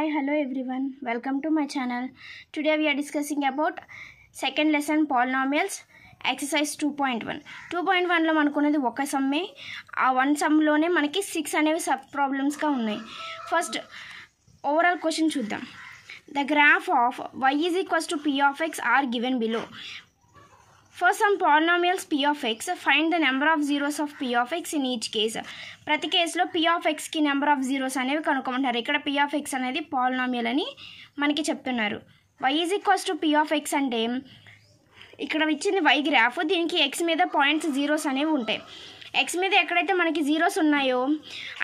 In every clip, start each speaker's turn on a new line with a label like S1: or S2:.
S1: Hi, hello everyone. Welcome to my channel. Today we are discussing about second lesson polynomials exercise 2.1. 2.1 లో మనకున్నది ఒక సమ్మే. ఆ one సమ్లోనే మనకి 6 అనేవి సబ్ ప్రాబ్లమ్స్గా ఉన్నాయి. ఫస్ట్ ఓవరాల్ క్వశ్చన్ చూద్దాం. The graph of y is equals to p of x are given below. For some polynomials p of x, find the number of zeros of p of x in each case. ప్రతి కేసులో p of x కి number of zeros అనేవి కనుక్కోమంటారు. ఇక్కడ p of x అనేది polynomial అని మనకి చెప్తున్నారు. y is equals to p of x అంటే ఇక్కడ ఇచ్చింది y గ్రాఫ్, దీనికి x మీద పాయింట్స్ జీరోస్ అనేవి ఉంటాయి. x మీద ఎక్కడైతే మనకి జీరోస్ ఉన్నాయో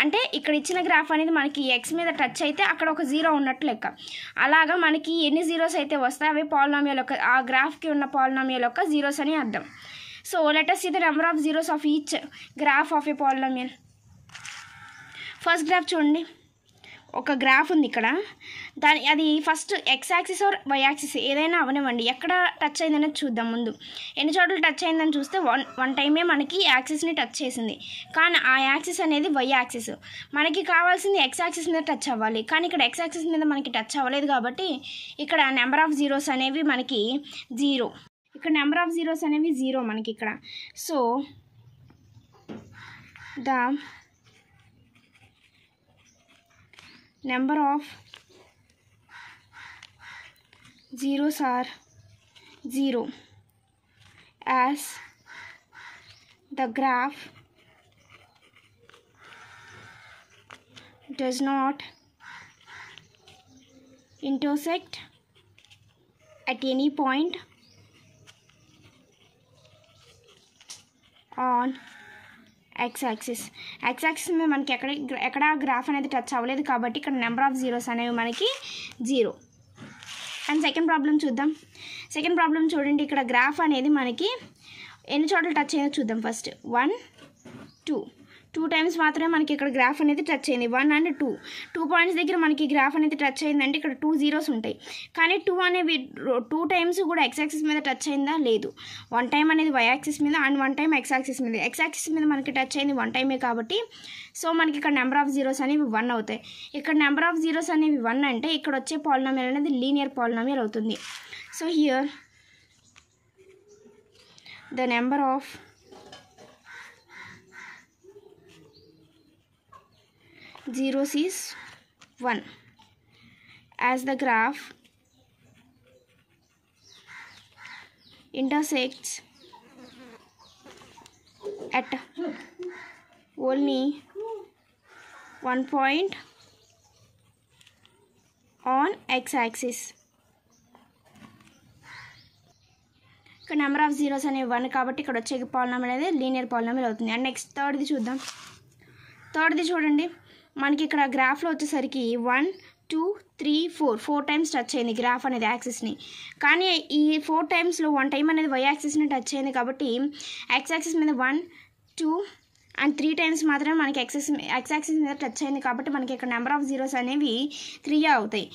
S1: అంటే ఇక్కడ ఇచ్చిన గ్రాఫ్ అనేది మనకి x మీద టచ్ అయితే అక్కడ ఒక జీరో ఉన్నట్టు లెక్క. అలాగా మనకి ఎన్ని జీరోస్ అయితే వస్తాయి అవి పాలినామియల్ యొక్క ఆ గ్రాఫ్కి ఉన్న పాలినామియల్ యొక్క జీరోస్ అని అర్థం. So let us see the number of zeros of each graph of a polynomial. First graph చూడండి, ఒక గ్రాఫ్ ఉంది ఇక్కడ. అది first X axis or Y axis ఏదైనా అవనివ్వండి, ఎక్కడ టచ్ అయిందనేది చూద్దాం. ముందు ఎన్ని చోట్ల టచ్ అయిందని చూస్తే వన్ టైమే మనకి యాక్సిస్ని టచ్ చేసింది, కానీ ఆ యాక్సిస్ అనేది వై యాక్సిస్. మనకి కావాల్సింది ఎక్స్ యాక్సిస్ మీద టచ్ అవ్వాలి, కానీ ఇక్కడ ఎక్స్ యాక్సిస్ మీద మనకి టచ్ అవ్వలేదు కాబట్టి ఇక్కడ నెంబర్ ఆఫ్ జీరోస్ అనేవి మనకి జీరో. ఇక్కడ నెంబర్ ఆఫ్ జీరోస్ అనేవి జీరో మనకి ఇక్కడ. So the number of zeros are 0 as the graph does not intersect at any point on x-axis మీద మనకి ఎక్కడ గ్రాఫ్ అనేది టచ్ అవ్వలేదు కాబట్టి ఇక్కడ నెంబర్ ఆఫ్ జీరోస్ అనేవి మనకి జీరో. అండ్ సెకండ్ ప్రాబ్లం చూద్దాం. సెకండ్ ప్రాబ్లం చూడండి, ఇక్కడ గ్రాఫ్ అనేది మనకి ఎన్ని చోట్ల టచ్ అయిందో చూద్దాం. ఫస్ట్ 1 2 టైమ్స్ మాత్రమే మనకి ఇక్కడ గ్రాఫ్ అనేది టచ్ అయింది. 1 అండ్ 2 పాయింట్స్ దగ్గర మనకి గ్రాఫ్ అనేది టచ్ అయిందంటే ఇక్కడ 2 జీరోస్ ఉంటాయి. కానీ 2 అనేవి 2 టైమ్స్ కూడా ఎక్స్ యాక్సిస్ మీద టచ్ అయిందా? లేదు. 1 టైం అనేది వై యాక్సిస్ మీద అండ్ 1 టైం ఎక్స్ యాక్సిస్ మీద. ఎక్స్ యాక్సిస్ మీద మనకి టచ్ అయింది 1 టైమే కాబట్టి సో మనకి ఇక్కడ నెంబర్ ఆఫ్ జీరోస్ అనేవి 1 అవుతాయి. ఇక్కడ నెంబర్ ఆఫ్ జీరోస్ అనేవి 1 అంటే ఇక్కడ వచ్చే పాలినామియల్ అనేది లీనియర్ పాలినామియల్ అవుతుంది. So here the number of zeros is 1 as the graph intersects at only 1 point on x-axis. ఇక్కడ నెంబర్ ఆఫ్ జీరోస్ అనేవి 1 కాబట్టి ఇక్కడ వచ్చే పాలినామియల్ అనేది లీనియర్ పాలినామియల్ అవుతుంది. అండ్ నెక్స్ట్ థర్డ్ది చూద్దాం. థర్డ్ది చూడండి, మనకి ఇక్కడ గ్రాఫ్లో వచ్చేసరికి 1 2 3 4 టైమ్స్ టచ్ అయింది గ్రాఫ్ అనేది యాక్సిస్ని. కానీ ఈ 4 టైమ్స్లో 1 టైం అనేది వై యాక్సిస్ని టచ్ అయింది కాబట్టి ఎక్స్ యాక్సిస్ మీద 1 2 అండ్ 3 టైమ్స్ మాత్రమే మనకి ఎక్స్ యాక్సిస్ మీద టచ్ అయింది కాబట్టి మనకి ఇక్కడ నెంబర్ ఆఫ్ జీరోస్ అనేవి 3 అవుతాయి.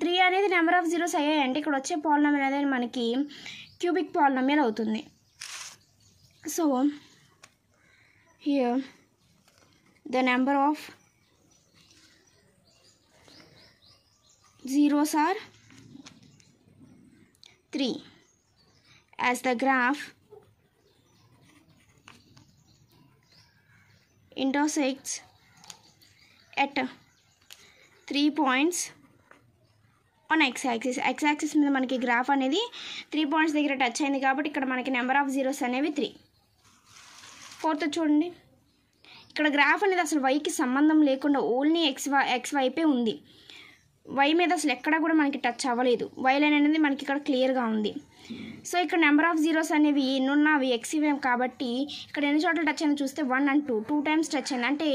S1: 3 అనేది నెంబర్ ఆఫ్ జీరోస్ అయ్యాయి అంటే ఇక్కడ వచ్చే పాలినామియల్ అనేది మనకి క్యూబిక్ పాలినామియల్ అవుతుంది. So here the number of zeros are 3 as the graph intersects at 3 points on x-axis. x-axis మీద మనకి గ్రాఫ్ అనేది 3 పాయింట్స్ దగ్గర టచ్ అయింది కాబట్టి ఇక్కడ మనకి నెంబర్ ఆఫ్ జీరోస్ అనేవి 3. ఫోర్త్ చూడండి, ఇక్కడ గ్రాఫ్ అనేది అసలు వైకి సంబంధం లేకుండా ఓన్లీ ఎక్స్ వైపే ఉంది. వై మీద అసలు ఎక్కడ కూడా మనకి టచ్ అవ్వలేదు. వై లైన్ అనేది మనకి ఇక్కడ క్లియర్గా ఉంది. సో ఇక్కడ నెంబర్ ఆఫ్ జీరోస్ అనేవి ఎన్నున్నా అవి ఎక్స్ ఇవేం కాబట్టి ఇక్కడ ఎన్ని చోట్ల టచ్ అయింది చూస్తే 1 అండ్ 2 టైమ్స్ టచ్ అయింది అంటే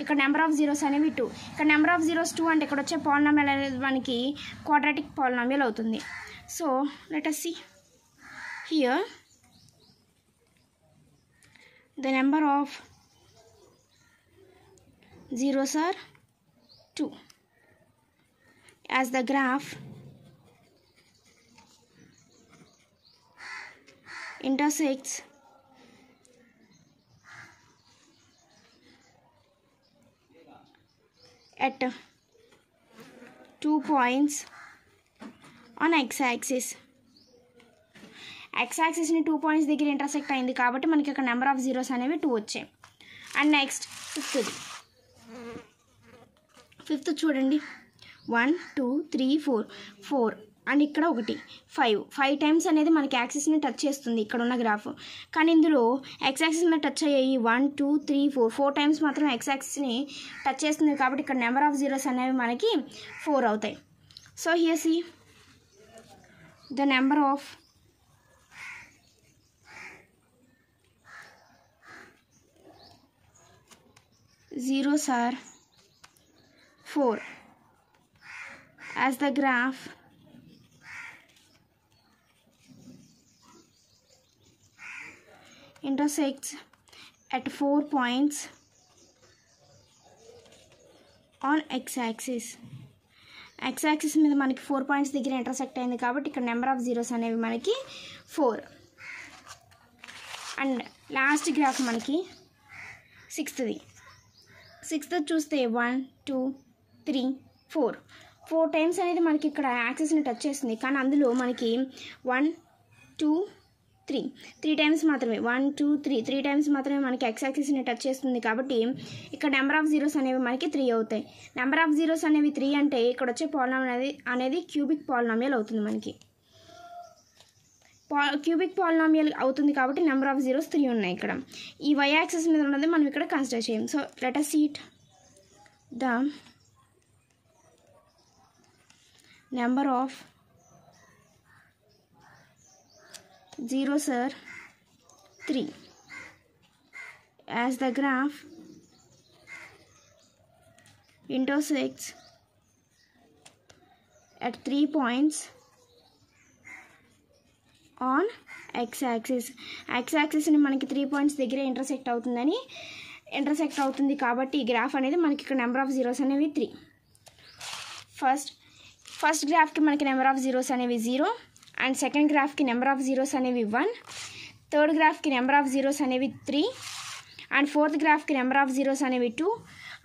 S1: ఇక్కడ నెంబర్ ఆఫ్ జీరోస్ అనేవి 2. ఇక్కడ నెంబర్ ఆఫ్ జీరోస్ 2 అంటే ఇక్కడ వచ్చే పాలినామియల్ అనేది మనకి క్వాడ్రాటిక్ పాలినామియల్ అవుతుంది. So let us see here the number of zeros are 2 as the graph intersects at 2 points on x-axis. x-axisని 2 points దగ్గర ఇంటర్సెక్ట్ అయింది కాబట్టి మనకి ఇక్కడ నెంబర్ ఆఫ్ జీరోస్ అనేవి 2 వచ్చాయి. అండ్ నెక్స్ట్ ఫిఫ్త్ చూడండి 1 2 3 4 అండ్ ఇక్కడ 1 5 టైమ్స్ అనేది మనకి యాక్సిస్ని టచ్ చేస్తుంది ఇక్కడ ఉన్న గ్రాఫ్. కానీ ఇందులో ఎక్స్ యాక్సిస్ మీద టచ్ అయ్యాయి 1 2 3 4 టైమ్స్ మాత్రం ఎక్స్ యాక్సిస్ని టచ్ చేస్తుంది కాబట్టి ఇక్కడ నెంబర్ ఆఫ్ జీరోస్ అనేవి మనకి 4 అవుతాయి. So here see the number of zeros are 4 as the graph intersects at 4 points on x-axis. x-axis మీద మనకి 4 పాయింట్స్ దగ్గర ఇంటర్సెక్ట్ అయింది కాబట్టి ఇక్కడ నెంబర్ ఆఫ్ జీరోస్ అనేవి మనకి 4. అండ్ లాస్ట్ గ్రాఫ్ మనకి సిక్స్త్ చూస్తే 1 2 3 4 టైమ్స్ అనేది మనకి ఇక్కడ యాక్సిస్ని టచ్ చేస్తుంది. కానీ అందులో మనకి 1 2 3 టైమ్స్ మాత్రమే 1 2 3 టైమ్స్ మాత్రమే మనకి ఎక్స్ యాక్సిస్ని టచ్ చేస్తుంది కాబట్టి ఇక్కడ నెంబర్ ఆఫ్ జీరోస్ అనేవి మనకి 3 అవుతాయి. నెంబర్ ఆఫ్ జీరోస్ అనేవి 3 అంటే ఇక్కడ వచ్చే పాలినామియల్ అనేది క్యూబిక్ పాలినామియల్ అవుతుంది. మనకి క్యూబిక్ పాలినామియల్ అవుతుంది కాబట్టి నెంబర్ ఆఫ్ జీరోస్ 3 ఉన్నాయి. ఇక్కడ ఈ వై యాక్సిస్ మీద ఉన్నది మనం ఇక్కడ కన్సిడర్ చేయం. So let us see the number of zeros are 3 as the graph intersects at 3 points on x-axis. x-axisని మనకి 3 పాయింట్స్ దగ్గర ఇంటర్సెక్ట్ అవుతుంది కాబట్టి ఈ గ్రాఫ్ అనేది మనకి ఇక్కడ నెంబర్ ఆఫ్ జీరోస్ అనేవి 3. ఫస్ట్ గ్రాఫ్కి మనకి నెంబర్ ఆఫ్ జీరోస్ అనేవి 0 అండ్ సెకండ్ గ్రాఫ్కి నెంబర్ ఆఫ్ జీరోస్ అనేవి 1, థర్డ్ గ్రాఫ్కి నెంబర్ ఆఫ్ జీరోస్ అనేవి 3 అండ్ ఫోర్త్ గ్రాఫ్కి నెంబర్ ఆఫ్ జీరోస్ అనేవి 2.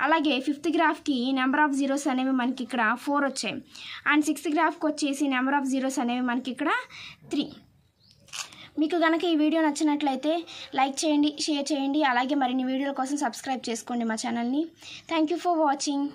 S1: అలాగే ఫిఫ్త్ గ్రాఫ్కి నెంబర్ ఆఫ్ జీరోస్ అనేవి మనకి ఇక్కడ 4 వచ్చాయి. అండ్ సిక్స్త్ గ్రాఫ్కి వచ్చేసి నెంబర్ ఆఫ్ జీరోస్ అనేవి మనకి ఇక్కడ 3. మీకు కనుక ఈ వీడియో నచ్చినట్లయితే లైక్ చేయండి, షేర్ చేయండి, అలాగే మరిన్ని వీడియోల కోసం సబ్స్క్రైబ్ చేసుకోండి మా ఛానల్ని. Thank you for watching.